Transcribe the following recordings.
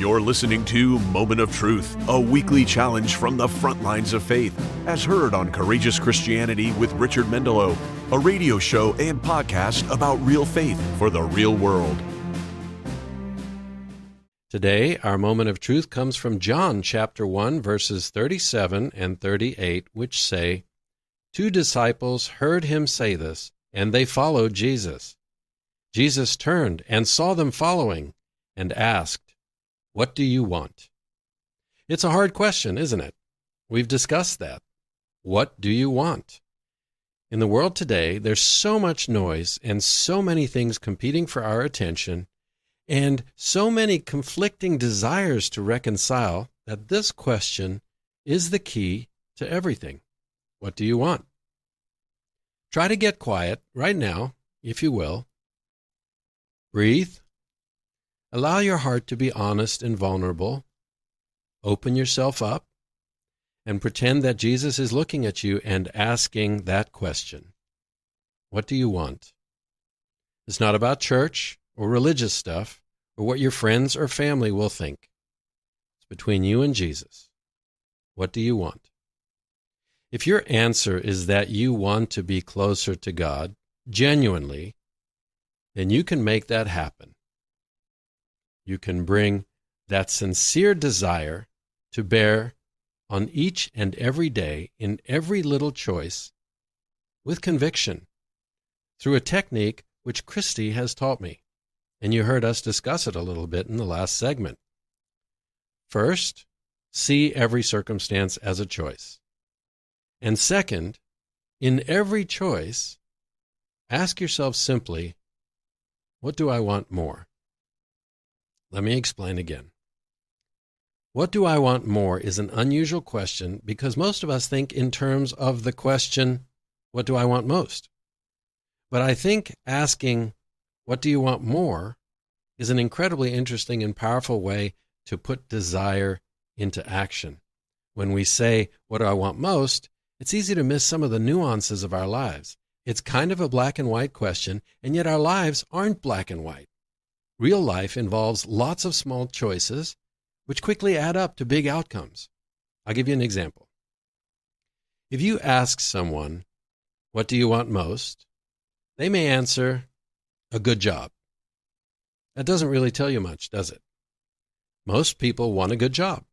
You're listening to Moment of Truth, a weekly challenge from the front lines of faith, as heard on Courageous Christianity with Richard Mendelow, a radio show and podcast about real faith for the real world. Today, our Moment of Truth comes from John chapter 1, verses 37 and 38, which say, "Two disciples heard him say this, and they followed Jesus. Jesus turned and saw them following, and asked, 'What do you want?'" It's a hard question, isn't it? We've discussed that. What do you want? In the world today, there's so much noise and so many things competing for our attention, and so many conflicting desires to reconcile that this question is the key to everything. What do you want? Try to get quiet right now, if you will. Breathe. Allow your heart to be honest and vulnerable. Open yourself up and pretend that Jesus is looking at you and asking that question. What do you want? It's not about church or religious stuff or what your friends or family will think. It's between you and Jesus. What do you want? If your answer is that you want to be closer to God, genuinely, then you can make that happen. You can bring that sincere desire to bear on each and every day in every little choice with conviction through a technique which Christy has taught me, and you heard us discuss it a little bit in the last segment. First, see every circumstance as a choice. And second, in every choice, ask yourself simply, what do I want more? Let me explain again. What do I want more is an unusual question because most of us think in terms of the question, what do I want most? But I think asking, what do you want more, is an incredibly interesting and powerful way to put desire into action. When we say, what do I want most, it's easy to miss some of the nuances of our lives. It's kind of a black and white question, and yet our lives aren't black and white. Real life involves lots of small choices, which quickly add up to big outcomes. I'll give you an example. If you ask someone, what do you want most? They may answer, a good job. That doesn't really tell you much, does it? Most people want a good job.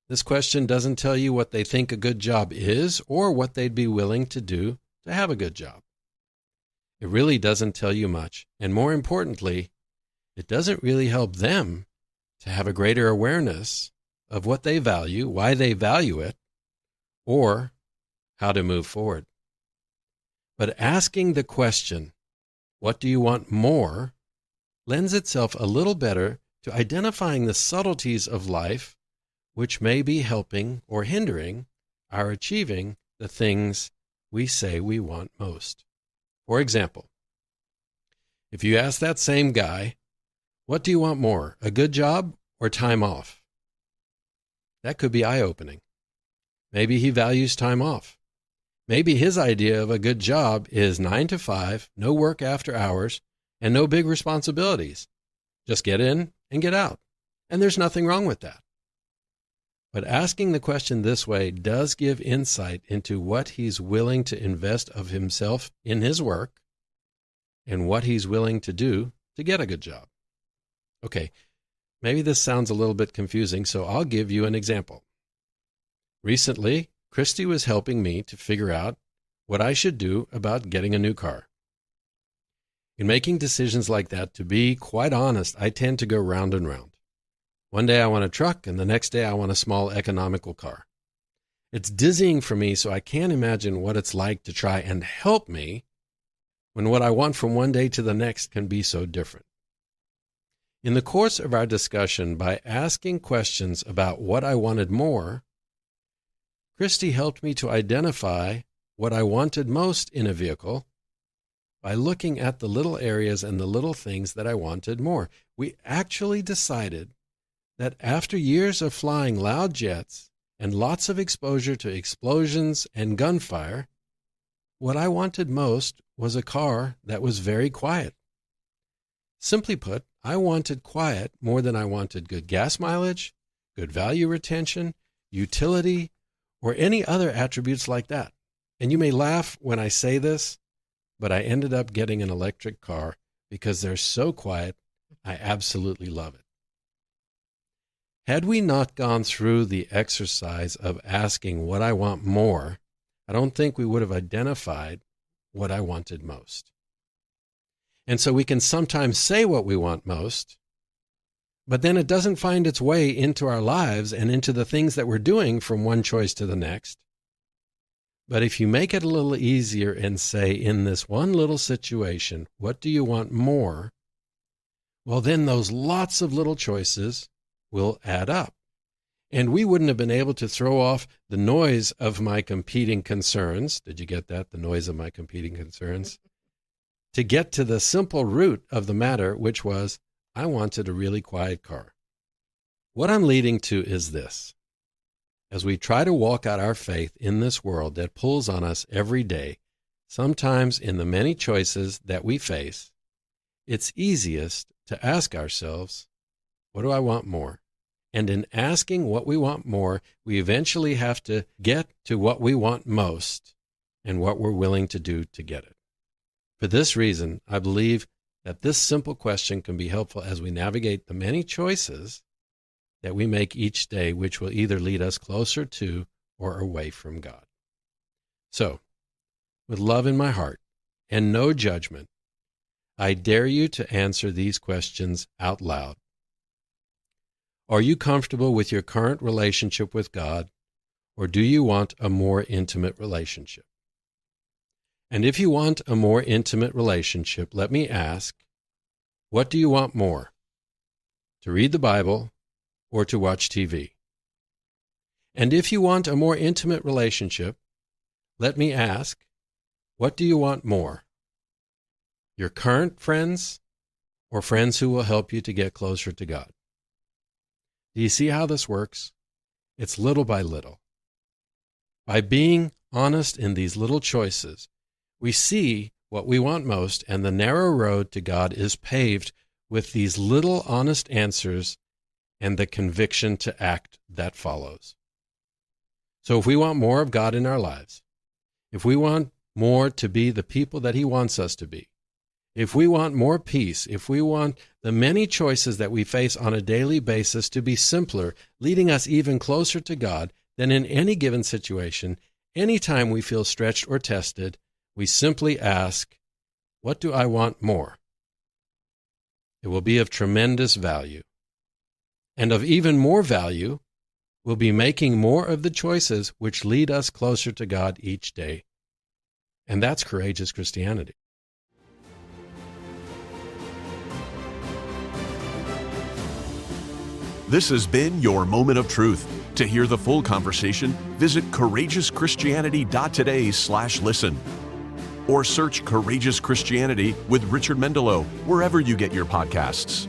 This question doesn't tell you what they think a good job is or what they'd be willing to do to have a good job. It really doesn't tell you much, and more importantly, it doesn't really help them to have a greater awareness of what they value, why they value it, or how to move forward. But asking the question, what do you want more, lends itself a little better to identifying the subtleties of life which may be helping or hindering our achieving the things we say we want most. For example, if you ask that same guy, what do you want more, a good job or time off? That could be eye-opening. Maybe he values time off. Maybe his idea of a good job is 9 to 5, no work after hours, and no big responsibilities. Just get in and get out. And there's nothing wrong with that. But asking the question this way does give insight into what he's willing to invest of himself in his work and what he's willing to do to get a good job. Okay, maybe this sounds a little bit confusing, so I'll give you an example. Recently, Christy was helping me to figure out what I should do about getting a new car. In making decisions like that, to be quite honest, I tend to go round and round. One day I want a truck, and the next day I want a small economical car. It's dizzying for me, so I can't imagine what it's like to try and help me when what I want from one day to the next can be so different. In the course of our discussion, by asking questions about what I wanted more, Christy helped me to identify what I wanted most in a vehicle by looking at the little areas and the little things that I wanted more. We actually decided that after years of flying loud jets and lots of exposure to explosions and gunfire, what I wanted most was a car that was very quiet. Simply put, I wanted quiet more than I wanted good gas mileage, good value retention, utility, or any other attributes like that. And you may laugh when I say this, but I ended up getting an electric car because they're so quiet, I absolutely love it. Had we not gone through the exercise of asking what I want more, I don't think we would have identified what I wanted most. And so we can sometimes say what we want most, but then it doesn't find its way into our lives and into the things that we're doing from one choice to the next. But if you make it a little easier and say, in this one little situation, what do you want more? Well, then those lots of little choices will add up. And we wouldn't have been able to throw off the noise of my competing concerns. Did you get that? The noise of my competing concerns? To get to the simple root of the matter, which was, I wanted a really quiet car. What I'm leading to is this. As we try to walk out our faith in this world that pulls on us every day, sometimes in the many choices that we face, it's easiest to ask ourselves, what do I want more? And in asking what we want more, we eventually have to get to what we want most and what we're willing to do to get it. For this reason, I believe that this simple question can be helpful as we navigate the many choices that we make each day, which will either lead us closer to or away from God. So, with love in my heart and no judgment, I dare you to answer these questions out loud. Are you comfortable with your current relationship with God, or do you want a more intimate relationship? And if you want a more intimate relationship, let me ask, what do you want more? To read the Bible or to watch TV? And if you want a more intimate relationship, let me ask, what do you want more? Your current friends or friends who will help you to get closer to God? Do you see how this works? It's little by little. By being honest in these little choices, we see what we want most, and the narrow road to God is paved with these little honest answers and the conviction to act that follows. So if we want more of God in our lives, if we want more to be the people that He wants us to be, if we want more peace, if we want the many choices that we face on a daily basis to be simpler, leading us even closer to God, then in any given situation, anytime we feel stretched or tested, we simply ask, what do I want more? It will be of tremendous value. And of even more value, we'll be making more of the choices which lead us closer to God each day. And that's courageous Christianity. This has been your Moment of Truth. To hear the full conversation, visit CourageousChristianity.today/listen. Or search Courageous Christianity with Richard Mendelow wherever you get your podcasts.